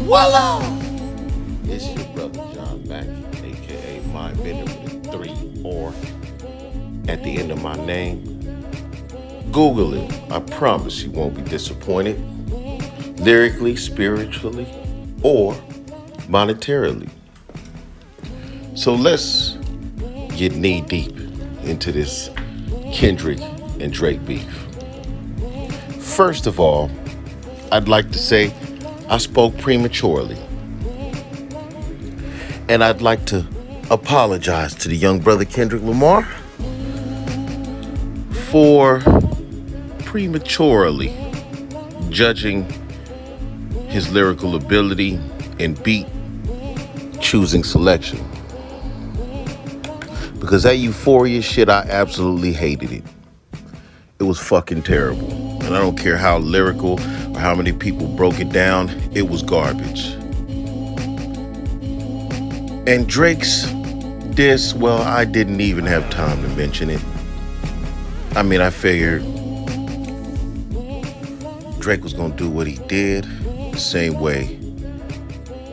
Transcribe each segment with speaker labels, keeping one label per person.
Speaker 1: Voila! It's your brother John Mack, aka Mind Bender with a 3 or at the end of my name. Google it. I promise you won't be disappointed. Lyrically, spiritually, or monetarily. So let's get knee deep into this Kendrick and Drake beef. First of all, I'd like to say I spoke prematurely. And I'd like to apologize to the young brother Kendrick Lamar for prematurely judging his lyrical ability and beat choosing selection. Because that Euphoria shit, I absolutely hated it. It was fucking terrible. And I don't care how lyrical or how many people broke it down, it was garbage. And Drake's diss, well, I didn't even have time to mention it. I mean, I figured Drake was gonna do what he did the same way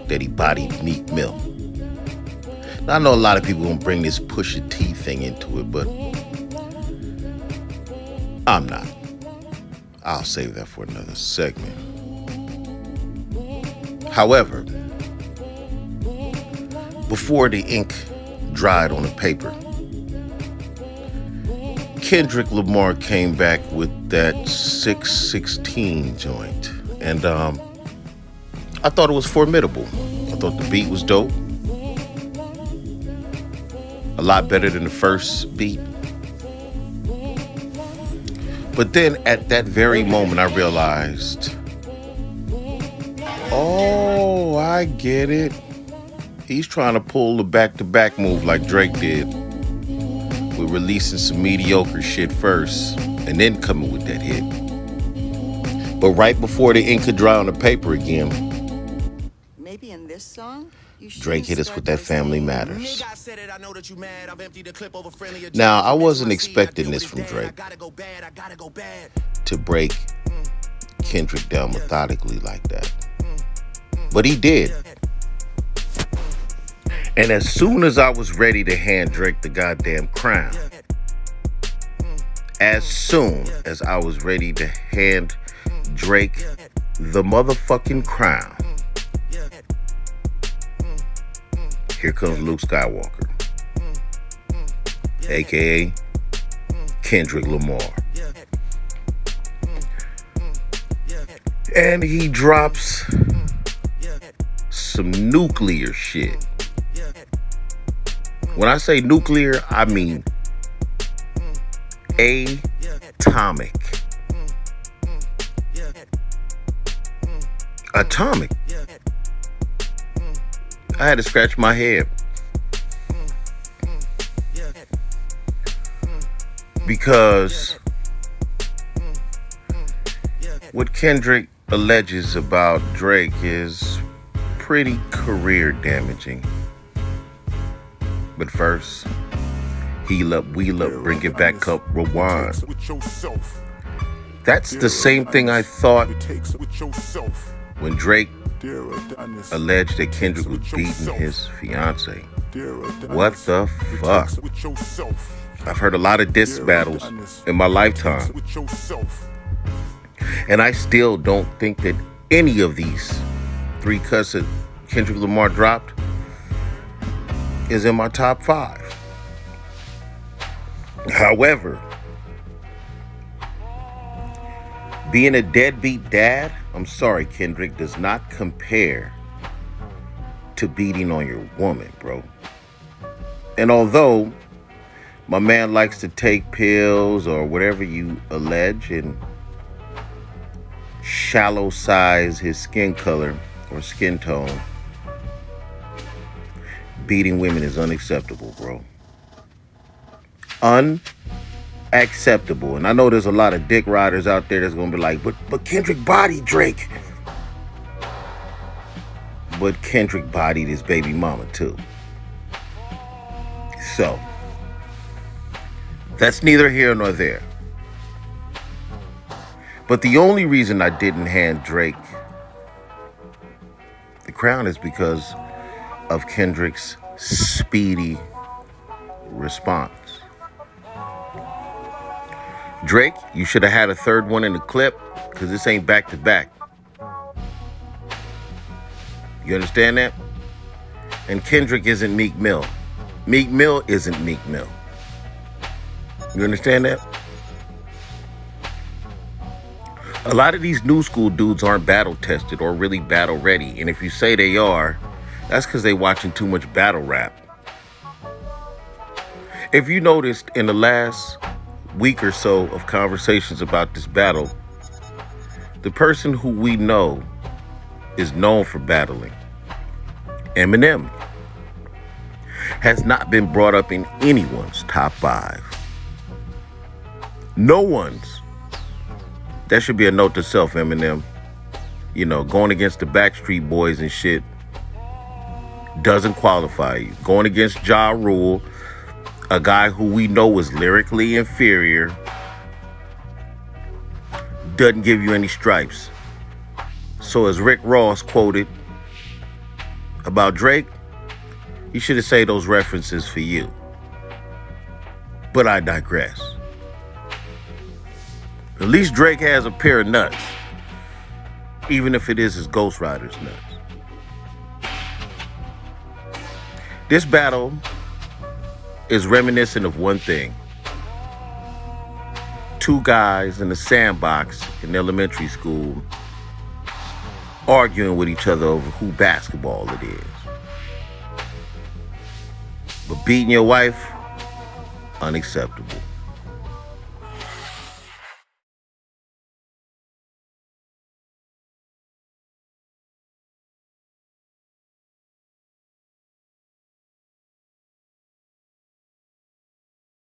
Speaker 1: that he bodied Meek Mill. Now, I know a lot of people gonna bring this Pusha T thing into it, but I'm not. I'll save that for another segment. However, before the ink dried on the paper, Kendrick Lamar came back with that 616 joint. And I thought it was formidable. I thought the beat was dope. A lot better than the first beat. But then at that very moment, I realized, oh, I get it. He's trying to pull the back-to-back move like Drake did, with releasing some mediocre shit first and then coming with that hit. But right before the ink could dry on the paper again,
Speaker 2: maybe in this song,
Speaker 1: Drake hit us with that Family Matters. Now, I wasn't expecting this from Drake, to break Kendrick down methodically like that. But he did. And as soon as I was ready to hand Drake the goddamn crown, as soon as I was ready to hand Drake the motherfucking crown, here comes Luke Skywalker, aka Kendrick Lamar. And he drops some nuclear shit. When I say nuclear, I mean atomic. Atomic. I had to scratch my head. Because what Kendrick alleges about Drake is pretty career damaging. But first, heal up, wheel up, bring it back up, rewind. That's the same thing I thought when Drake alleged that Kendrick was beating his fiance. What the fuck? I've heard a lot of diss battles in my lifetime. And I still don't think that any of these 3 cuts that Kendrick Lamar dropped is in my top 5. However, being a deadbeat dad, I'm sorry, Kendrick, does not compare to beating on your woman, bro. And although my man likes to take pills or whatever you allege and shallow size his skin color or skin tone, beating women is unacceptable, bro. Unacceptable. And I know there's a lot of dick riders out there that's gonna be like, but Kendrick bodied Drake. But Kendrick bodied his baby mama too. So, that's neither here nor there. But the only reason I didn't hand Drake the crown is because of Kendrick's speedy response. Drake, you should have had a third one in the clip because this ain't back to back. You understand that? And Kendrick isn't Meek Mill. Meek Mill isn't Meek Mill. You understand that? A lot of these new school dudes aren't battle tested or really battle ready. And if you say they are, that's because they're watching too much battle rap. If you noticed in the last week or so of conversations about this battle, the person who we know is known for battling, Eminem, has not been brought up in anyone's top 5. No one's. That should be a note to self, Eminem. You know, going against the Backstreet Boys and shit doesn't qualify you. Going against Ja Rule, a guy who we know is lyrically inferior, doesn't give you any stripes. So as Rick Ross quoted about Drake, you should have said those references for you. But I digress. At least Drake has a pair of nuts, even if it is his Ghost Rider's nuts. This battle is reminiscent of one thing. Two guys in a sandbox in elementary school arguing with each other over who basketball it is. But beating your wife, unacceptable.